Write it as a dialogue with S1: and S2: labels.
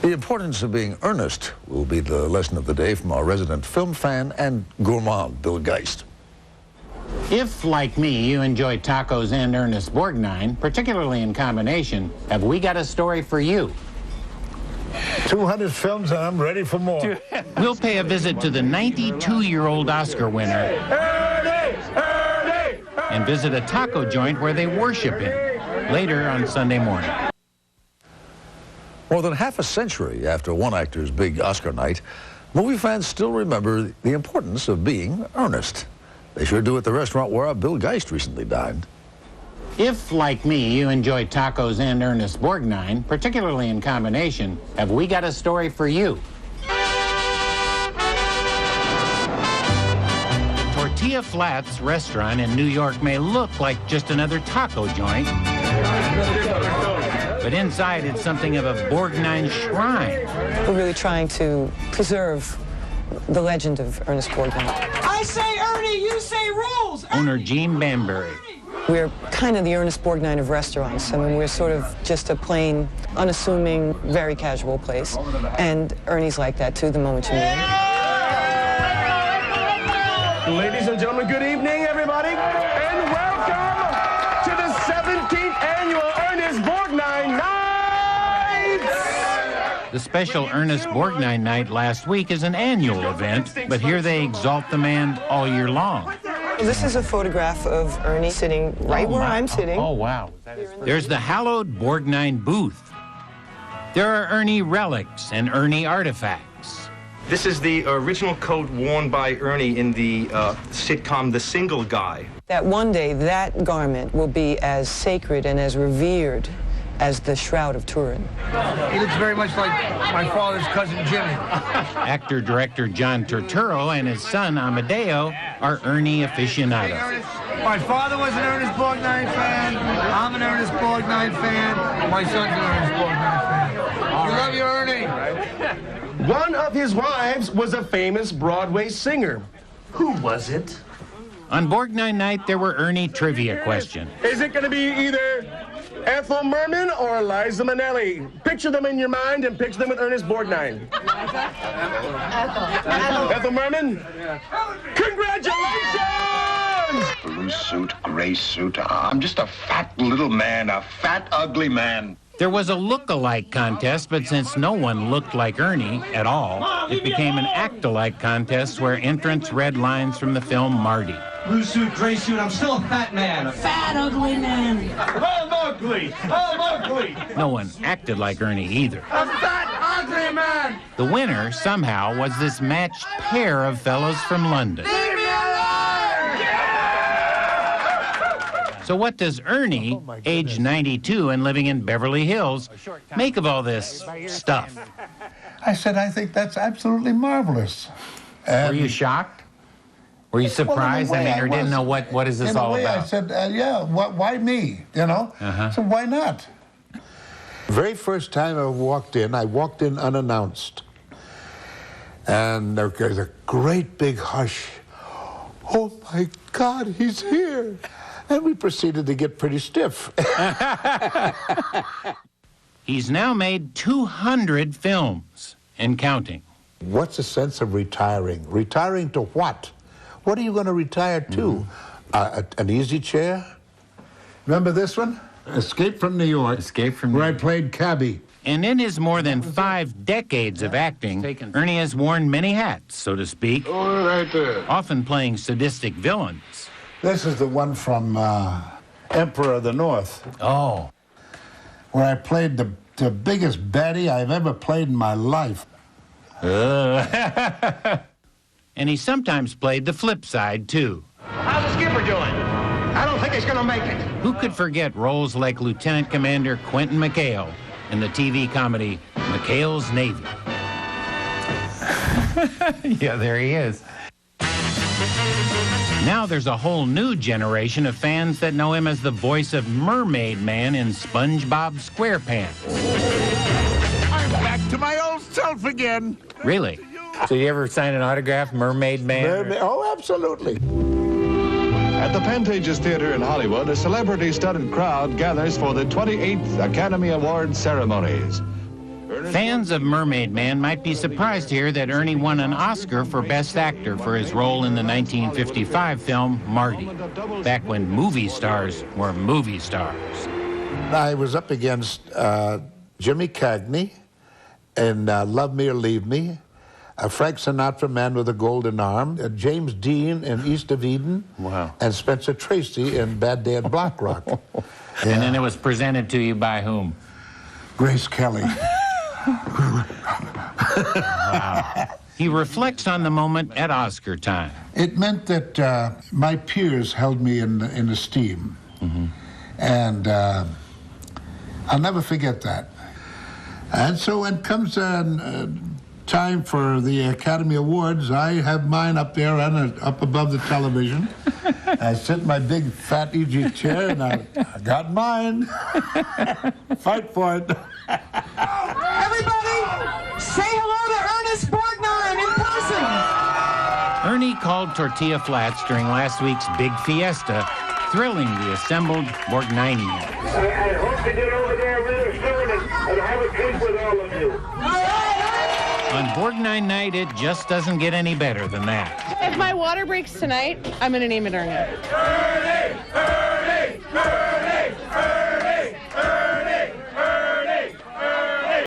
S1: The importance of being earnest will be the lesson of the day from our resident film fan and gourmand, Bill Geist.
S2: If, like me, you enjoy tacos and Ernest Borgnine, particularly in combination, have we got a story for you?
S3: 200 films and I'm ready for more.
S2: We'll pay a visit to the 92-year-old Oscar winner and visit a taco joint where they worship him later on Sunday morning.
S1: More than half a century after one actor's big Oscar night, movie fans still remember the importance of being earnest. They sure do at the restaurant where Bill Geist recently dined.
S2: If, like me, you enjoy tacos and Ernest Borgnine, particularly in combination, have we got a story for you? Tortilla Flats restaurant in New York may look like just another taco joint, but inside it's something of a Borgnine shrine.
S4: We're really trying to preserve the legend of Ernest Borgnine.
S5: I say Ernie, you say rules!
S2: Owner Gene Bambury.
S4: We're kind of the Ernest Borgnine of restaurants. I mean, we're sort of just a plain, unassuming, very casual place. And Ernie's like that, too, the moment you meet him.
S6: Ladies and gentlemen, good evening, everybody, and welcome to the 17th annual Ernest Borgnine Night!
S2: The special Ernest Borgnine Night last week is an annual event, but here they exalt the man all year long.
S4: This is a photograph of Ernie sitting right where I'm sitting.
S2: Oh, wow. There's the hallowed Borgnine booth. There are Ernie relics and Ernie artifacts.
S7: This is the original coat worn by Ernie in the sitcom The Single Guy.
S4: That one day, that garment will be as sacred and as revered as the Shroud of Turin.
S5: He looks very much like my father's cousin Jimmy.
S2: Actor-director John Turturro and his son Amadeo are Ernie aficionados.
S5: My father was an Ernest Borgnine fan. I'm an Ernest Borgnine fan. My son's an Ernest Borgnine fan. We love you, Ernie.
S6: One of his wives was a famous Broadway singer. Who was it?
S2: On Borgnine Night, there were Ernie trivia questions.
S6: Is it going to be either Ethel Merman or Liza Minnelli? Picture them in your mind and picture them with Ernest Borgnine. Ethel Merman? Congratulations!
S8: Blue suit, gray suit. I'm just a fat little man, a fat, ugly man.
S2: There was a look-alike contest, but since no one looked like Ernie at all, it became an act-alike contest where entrants read lines from the film Marty.
S5: Blue suit, gray suit, I'm still a fat man. A fat, ugly man.
S6: I'm ugly! I'm ugly!
S2: No one acted like Ernie either.
S5: A fat, ugly man.
S2: The winner, somehow, was this matched pair of fellows from London.
S5: Leave me alone!
S2: So what does Ernie, age 92 and living in Beverly Hills, make of all this stuff?
S3: I said, I think that's absolutely marvelous.
S2: Were you shocked? Were you surprised?
S3: Well, in a way,
S2: or didn't know what is this all about?
S3: I said, yeah, why me? You know? So why not? Very first time I walked in unannounced. And there was a great big hush. Oh, my God, he's here. And we proceeded to get pretty stiff.
S2: He's now made 200 films and counting.
S3: What's the sense of retiring? Retiring to what? What are you going to retire to? An easy chair? Remember this one? Escape from New York.
S2: Escape from
S3: where I played cabbie.
S2: And in his more than 5 decades of acting, Ernie has worn many hats, so to speak,
S3: Right there.
S2: often playing sadistic villains.
S3: This is the one from Emperor of the North.
S2: Oh.
S3: Where I played the biggest baddie I've ever played in my life.
S2: And he sometimes played the flip side, too.
S6: How's the skipper doing? I don't think he's going to make it.
S2: Who could forget roles like Lieutenant Commander Quentin McHale in the TV comedy McHale's Navy? Yeah, there he is. Now there's a whole new generation of fans that know him as the voice of Mermaid Man in SpongeBob SquarePants.
S3: I'm back to my old self again.
S2: Really? So you ever sign an autograph, Mermaid Man?
S3: Oh, absolutely.
S9: At the Pantages Theater in Hollywood, a celebrity-studded crowd gathers for the 28th Academy Awards ceremonies.
S2: Fans of Mermaid Man might be surprised to hear that Ernie won an Oscar for Best Actor for his role in the 1955 film Marty, back when movie stars were movie stars.
S3: I was up against Jimmy Cagney in Love Me or Leave Me, Frank Sinatra, Man with a Golden Arm, James Dean in East of Eden,
S2: wow,
S3: and Spencer Tracy in Bad Day at Black Rock.
S2: And then it was presented to you by whom?
S3: Grace Kelly.
S2: Wow. He reflects on the moment at Oscar time.
S3: It meant that my peers held me in esteem.
S2: Mm-hmm.
S3: And I'll never forget that. And so when it comes time for the Academy Awards, I have mine up there and up above the television. I sit in my big fat easy chair and I got mine. Fight for it.
S10: Everybody, say hello to Ernest Borgnine in person.
S2: Ernie called tortilla flats during last week's big fiesta, thrilling the assembled Borgninians.
S11: I hope to get over there real soon and have a drink with all of you.
S2: On Borgnine night, it just doesn't get any better than that.
S12: If my water breaks tonight, I'm going to name it Ernie.